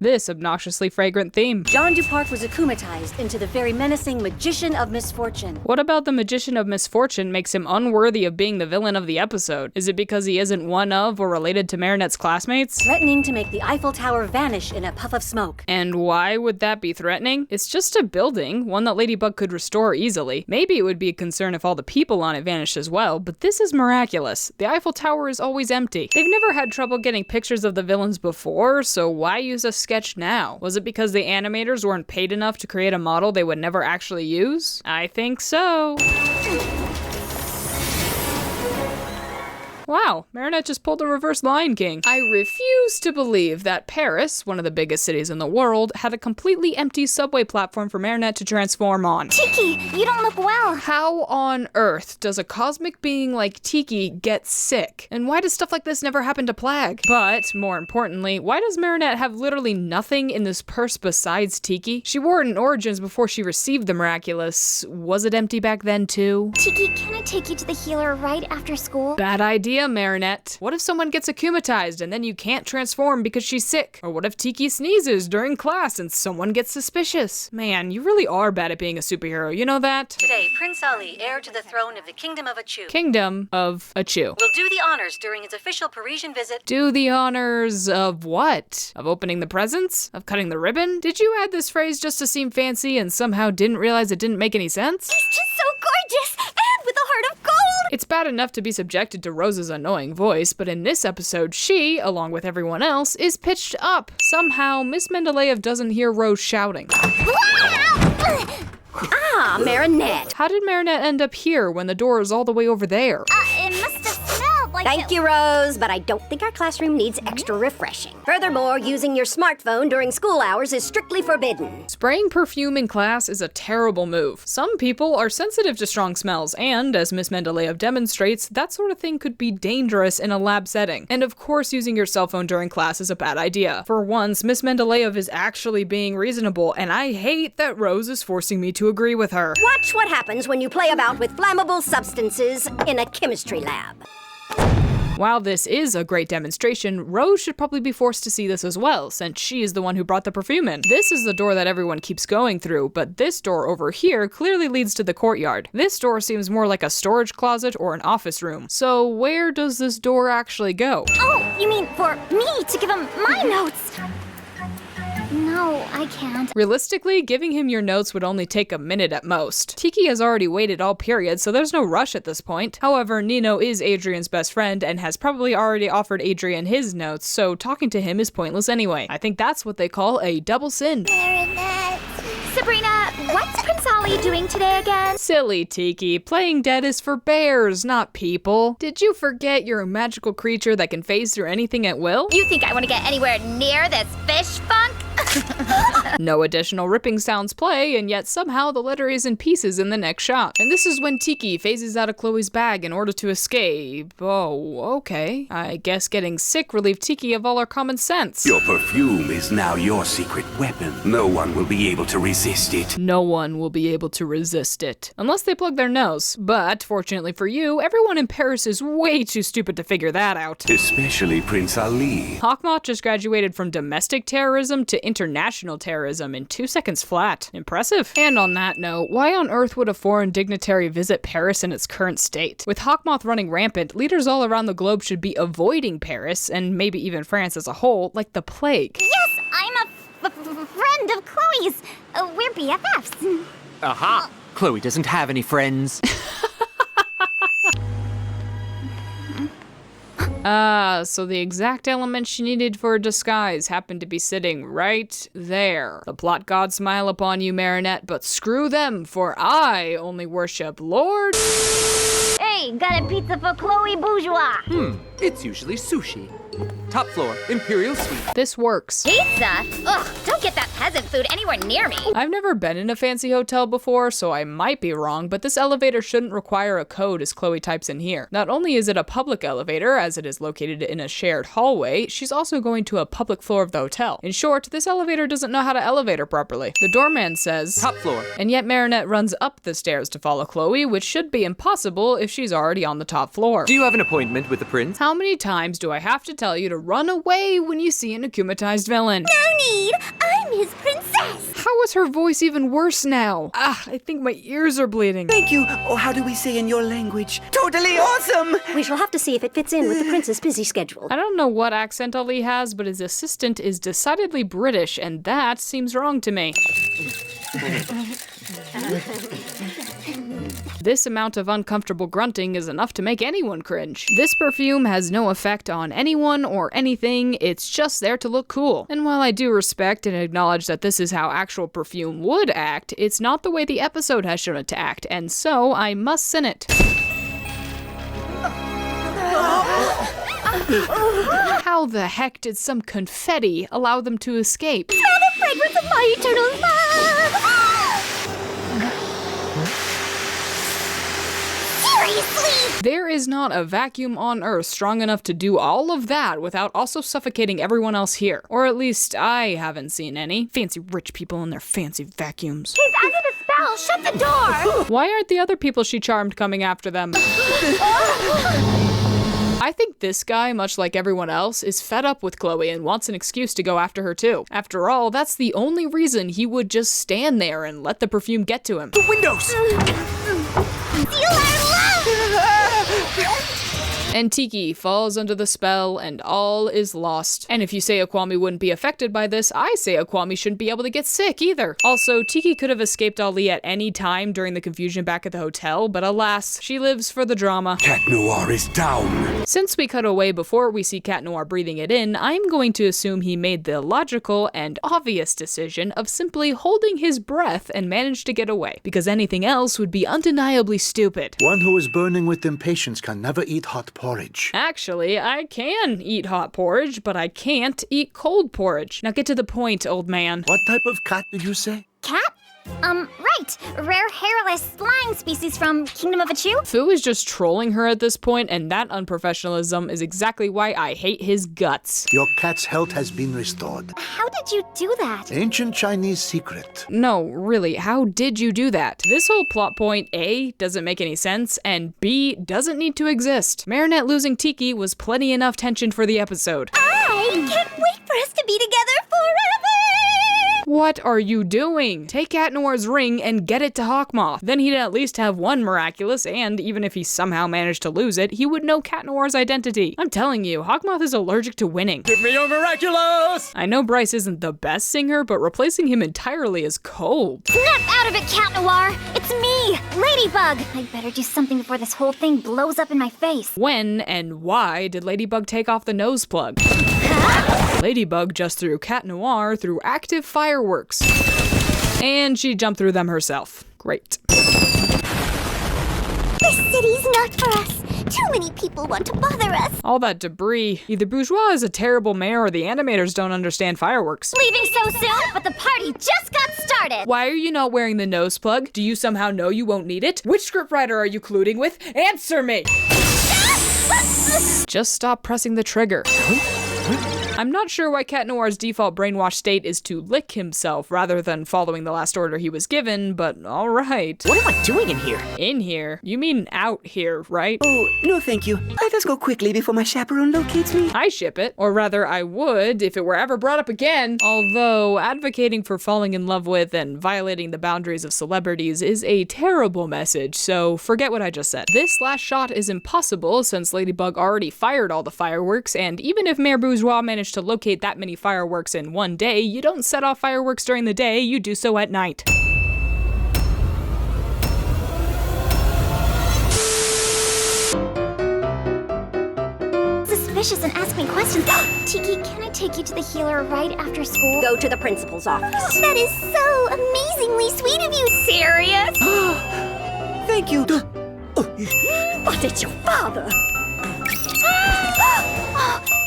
this obnoxiously fragrant theme. John Duparc was akumatized into the very menacing Magician of Misfortune. What about the Magician of Misfortune makes him unworthy of being the villain of the episode? Is it because he isn't one of or related to Marinette's classmates? Threatening to make the Eiffel Tower vanish in a puff of smoke. And why would that be threatening? It's just a building, one that Ladybug could restore easily. Maybe it would be a concern if all the people on it vanished as well, but this is miraculous. The Eiffel Tower is always empty. They've never had trouble getting pictures of the villains before, so why use a sketch now? Was it because the animators weren't paid enough to create a model they would never actually use? I think so. Wow, Marinette just pulled a reverse Lion King. I refuse to believe that Paris, one of the biggest cities in the world, had a completely empty subway platform for Marinette to transform on. Tiki, you don't look well. How on earth does a cosmic being like Tiki get sick? And why does stuff like this never happen to Plag? But, more importantly, why does Marinette have literally nothing in this purse besides Tiki? She wore it in Origins before she received the Miraculous. Was it empty back then too? Tiki, can I take you to the healer right after school? Bad idea, Marinette. What if someone gets akumatized and then you can't transform because she's sick? Or what if Tiki sneezes during class and someone gets suspicious? Man, you really are bad at being a superhero, you know that? Today, Prince Ali, heir to the throne of the Kingdom of Achu, Kingdom of Achu. will do the honors during his official Parisian visit. Do the honors of what? Of opening the presents? Of cutting the ribbon? Did you add this phrase just to seem fancy and somehow didn't realize it didn't make any sense? He's just so gorgeous, and with a heart of gold! It's bad enough to be subjected to Rose's annoying voice, but in this episode, she, along with everyone else, is pitched up. Somehow, Miss Mendeleev doesn't hear Rose shouting. Ah, Marinette. How did Marinette end up here when the door is all the way over there? It must have smelled like Thank you, Rose, but I don't think our classroom needs extra refreshing. Furthermore, using your smartphone during school hours is strictly forbidden. Spraying perfume in class is a terrible move. Some people are sensitive to strong smells, and as Miss Mendeleev demonstrates, that sort of thing could be dangerous in a lab setting. And of course, using your cell phone during class is a bad idea. For once, Miss Mendeleev is actually being reasonable, and I hate that Rose is forcing me to agree with her. Watch what happens when you play about with flammable substances in a chemistry lab. While this is a great demonstration, Rose should probably be forced to see this as well, since she is the one who brought the perfume in. This is the door that everyone keeps going through, but this door over here clearly leads to the courtyard. This door seems more like a storage closet or an office room. So where does this door actually go? Oh, you mean for me to give him my notes? No, I can't. Realistically, giving him your notes would only take a minute at most. Tiki has already waited all period, so there's no rush at this point. However, Nino is Adrian's best friend and has probably already offered Adrian his notes, so talking to him is pointless anyway. I think that's what they call a double sin. Marinette. Sabrina, what's Prince Ali doing today again? Silly Tiki, playing dead is for bears, not people. Did you forget you're a magical creature that can phase through anything at will? You think I want to get anywhere near this fish funk? No additional ripping sounds play, and yet somehow the letter is in pieces in the next shot. And this is when Tiki phases out of Chloe's bag in order to escape. Oh, okay. I guess getting sick relieved Tiki of all our common sense. Your perfume is now your secret weapon. No one will be able to resist it. No one will be able to resist it. Unless they plug their nose. But, fortunately for you, everyone in Paris is way too stupid to figure that out. Especially Prince Ali. Hawkmoth just graduated from domestic terrorism to international terrorism in 2 seconds flat. Impressive. And on that note, why on earth would a foreign dignitary visit Paris in its current state? With Hawkmoth running rampant, leaders all around the globe should be avoiding Paris, and maybe even France as a whole, like the plague. Yes, I'm a friend of Chloe's. We're BFFs. Aha! Chloe doesn't have any friends. So the exact element she needed for a disguise happened to be sitting right there. The plot gods smile upon you, Marinette, but screw them, for I only worship Lord... Hey, got a pizza for Chloe Bourgeois. It's usually sushi. Top floor, Imperial Suite. This works. Pizza? Ugh, don't get that peasant food anywhere near me. I've never been in a fancy hotel before, so I might be wrong, but this elevator shouldn't require a code as Chloe types in here. Not only is it a public elevator, as it is located in a shared hallway, she's also going to a public floor of the hotel. In short, this elevator doesn't know how to elevate her properly. The doorman says, Top floor. and yet Marinette runs up the stairs to follow Chloe, which should be impossible if she's already on the top floor. Do you have an appointment with the prince? How many times do I have to tell you to run away when you see an akumatized villain? No need! I'm his princess! How is her voice even worse now? I think my ears are bleeding. Thank you. Or how do we say in your language? Totally awesome! We shall have to see if it fits in with the prince's busy schedule. I don't know what accent Ali has, but his assistant is decidedly British, and that seems wrong to me. This amount of uncomfortable grunting is enough to make anyone cringe. This perfume has no effect on anyone or anything, it's just there to look cool. And while I do respect and acknowledge that this is how actual perfume would act, it's not the way the episode has shown it to act, and so I must sin it. How the heck did some confetti allow them to escape? Smell the fragrance of my eternal love! Seriously! There is not a vacuum on Earth strong enough to do all of that without also suffocating everyone else here. Or at least I haven't seen any. Fancy rich people and their fancy vacuums. He's under the spell! Shut the door! Why aren't the other people she charmed coming after them? I think this guy, much like everyone else, is fed up with Chloe and wants an excuse to go after her too. After all, that's the only reason he would just stand there and let the perfume get to him. The windows! Steal our love! And Tiki falls under the spell and all is lost. And if you say Akwami wouldn't be affected by this, I say Akwami shouldn't be able to get sick either. Also, Tiki could have escaped Ali at any time during the confusion back at the hotel, but alas, she lives for the drama. Cat Noir is down. Since we cut away before we see Cat Noir breathing it in, I'm going to assume he made the logical and obvious decision of simply holding his breath and managed to get away, because anything else would be undeniably stupid. One who is burning with impatience can never eat hot porridge. Actually, I can eat hot porridge, but I can't eat cold porridge. Now get to the point, old man. What type of cat did you say? Cat? Right. Rare hairless flying species from Kingdom of Achu. Fu is just trolling her at this point, and that unprofessionalism is exactly why I hate his guts. Your cat's health has been restored. How did you do that? Ancient Chinese secret. No, really, how did you do that? This whole plot point, A, doesn't make any sense, and B, doesn't need to exist. Marinette losing Tiki was plenty enough tension for the episode. I can't wait for us to be together forever! What are you doing? Take Cat Noir's ring and get it to Hawkmoth. Then he'd at least have one Miraculous, and even if he somehow managed to lose it, he would know Cat Noir's identity. I'm telling you, Hawkmoth is allergic to winning. Give me your Miraculous! I know Bryce isn't the best singer, but replacing him entirely is cold. Snap out of it, Cat Noir! It's me, Ladybug! I'd better do something before this whole thing blows up in my face. When and why did Ladybug take off the nose plug? Ladybug just threw Cat Noir through active fireworks. And she jumped through them herself. Great. This city's not for us. Too many people want to bother us. All that debris. Either Bourgeois is a terrible mayor or the animators don't understand fireworks. Leaving so soon, but the party just got started. Why are you not wearing the nose plug? Do you somehow know you won't need it? Which scriptwriter are you colluding with? Answer me! Just stop pressing the trigger. I'm not sure why Cat Noir's default brainwashed state is to lick himself rather than following the last order he was given, but alright. What am I doing in here? In here? You mean out here, right? Oh, no thank you. Let us go quickly before my chaperone locates me. I ship it. Or rather, I would if it were ever brought up again. Although, advocating for falling in love with and violating the boundaries of celebrities is a terrible message, so forget what I just said. This last shot is impossible since Ladybug already fired all the fireworks, and even if Mayor Bourgeois managed to locate that many fireworks in one day, you don't set off fireworks during the day, you do so at night. Suspicious and ask me questions. Tiki, can I take you to the healer right after school? Go to the principal's office. That is so amazingly sweet of you. Serious? Thank you. But it's your father.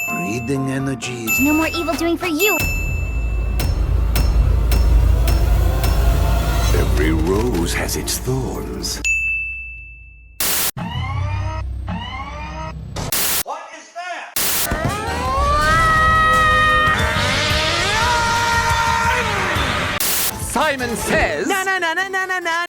Breathing energies. No more evil doing for you. Every rose has its thorns. What is that? Simon says... Na na na na na na na